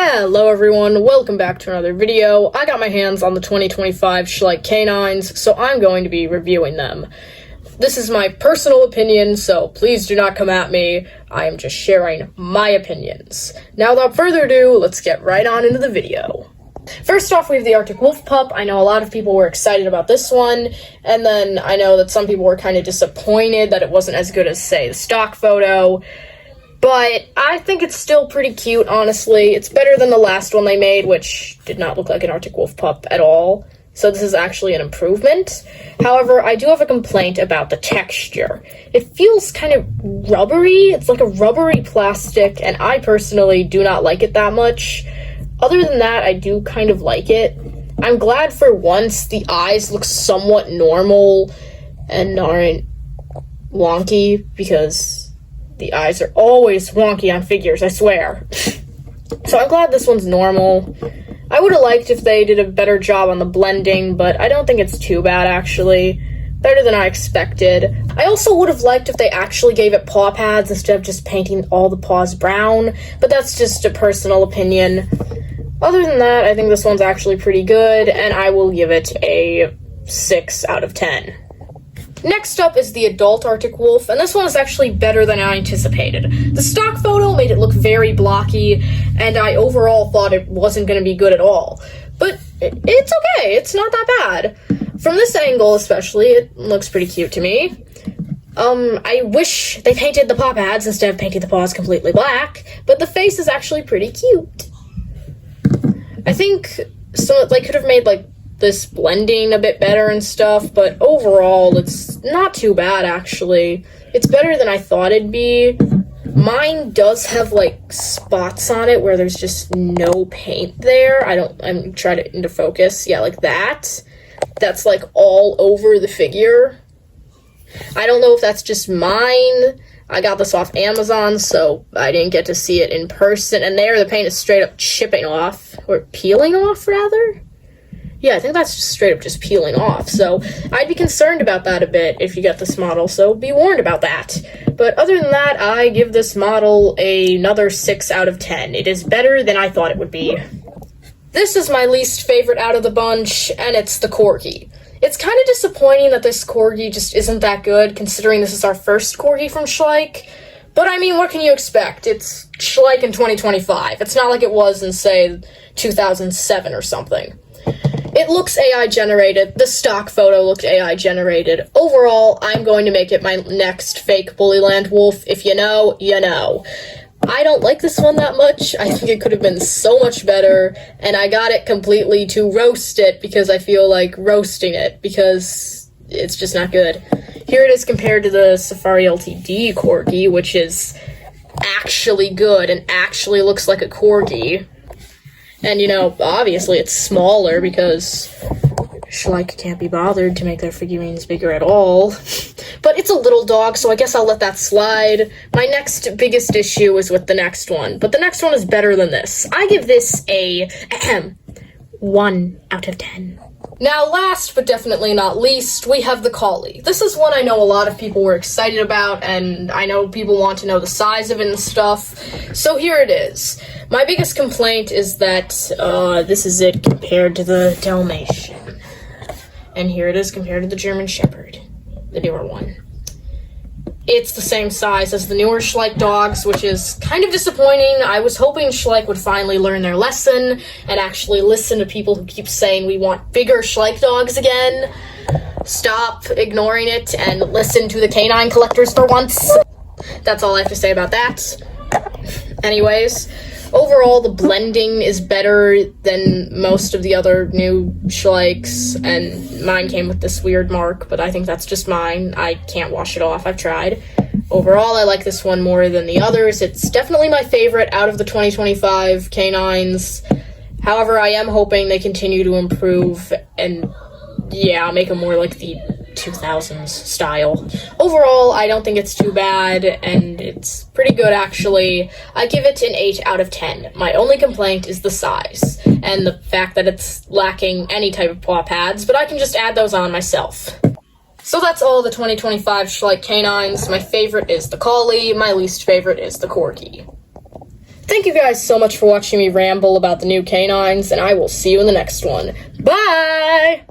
Hello everyone, welcome back to another video. I got my hands on the 2025 Schleich canines, so I'm going to be reviewing them. This is my personal opinion, so please do not come at me. I am just sharing my opinions. Now without further ado, let's get right on into the video. First off, we have the Arctic Wolf Pup. I know a lot of people were excited about this one, and then I know that some people were kind of disappointed that it wasn't as good as, say, the stock photo. But I think it's still pretty cute, honestly. It's better than the last one they made, which did not look like an Arctic Wolf Pup at all. So this is actually an improvement. However, I do have a complaint about the texture. It feels kind of rubbery. It's like a rubbery plastic, and I personally do not like it that much. Other than that, I do kind of like it. I'm glad for once the eyes look somewhat normal and aren't wonky, because the eyes are always wonky on figures, I swear. So I'm glad this one's normal. I would have liked if they did a better job on the blending, but I don't think it's too bad, actually. Better than I expected. I also would have liked if they actually gave it paw pads instead of just painting all the paws brown, but that's just a personal opinion. Other than that, I think this one's actually pretty good, and I will give it a 6 out of 10. Next up is the adult Arctic Wolf, and this one is actually better than I anticipated. The stock photo made it look very blocky, and I overall thought it wasn't going to be good at all. But it's okay, it's not that bad. From this angle especially, it looks pretty cute to me. I wish they painted the paw pads instead of painting the paws completely black, but the face is actually pretty cute. I think they could have made, this blending a bit better and stuff, but overall, it's not too bad, actually. It's better than I thought it'd be. Mine does have, spots on it where there's just no paint there. I'm trying to into focus. Yeah, like that. That's, all over the figure. I don't know if that's just mine. I got this off Amazon, so I didn't get to see it in person. And there, the paint is straight up chipping off. Or peeling off, rather? Yeah, I think that's just straight up just peeling off, so I'd be concerned about that a bit if you get this model, so be warned about that. But other than that, I give this model another 6 out of 10. It is better than I thought it would be. This is my least favorite out of the bunch, and it's the Corgi. It's kind of disappointing that this Corgi just isn't that good, considering this is our first Corgi from Schleich. But I mean, what can you expect? It's Schleich in 2025. It's not like it was in, say, 2007 or something. It looks AI generated. The stock photo looked AI generated. Overall, I'm going to make it my next fake Bullyland Wolf. If you know, you know. I don't like this one that much. I think it could have been so much better, and I got it completely to roast it because I feel like roasting it because it's just not good. Here it is compared to the Safari LTD Corgi, which is actually good and actually looks like a Corgi. And, obviously it's smaller because Schleich can't be bothered to make their figurines bigger at all. But it's a little dog, so I guess I'll let that slide. My next biggest issue is with the next one, but the next one is better than this. I give this a 1 out of 10. Now, last but definitely not least, we have the Collie. This is one I know a lot of people were excited about, and I know people want to know the size of it and stuff. So here it is. My biggest complaint is that this is it compared to the Dalmatian. And here it is compared to the German Shepherd, the newer one. It's the same size as the newer Schleich dogs, which is kind of disappointing. I was hoping Schleich would finally learn their lesson and actually listen to people who keep saying we want bigger Schleich dogs again. Stop ignoring it and listen to the canine collectors for once. That's all I have to say about that. Anyways, overall, the blending is better than most of the other new Schleichs, and mine came with this weird mark, but I think that's just mine. I can't wash it off. I've tried. Overall, I like this one more than the others. It's definitely my favorite out of the 2025 canines. However, I am hoping they continue to improve and, yeah, make them more like the 2000s style. Overall, I don't think it's too bad, and it's pretty good, actually. I give it an 8 out of 10. My only complaint is the size, and the fact that it's lacking any type of paw pads, but I can just add those on myself. So that's all the 2025 Schleich canines. My favorite is the Collie, my least favorite is the Corgi. Thank you guys so much for watching me ramble about the new canines, and I will see you in the next one. Bye!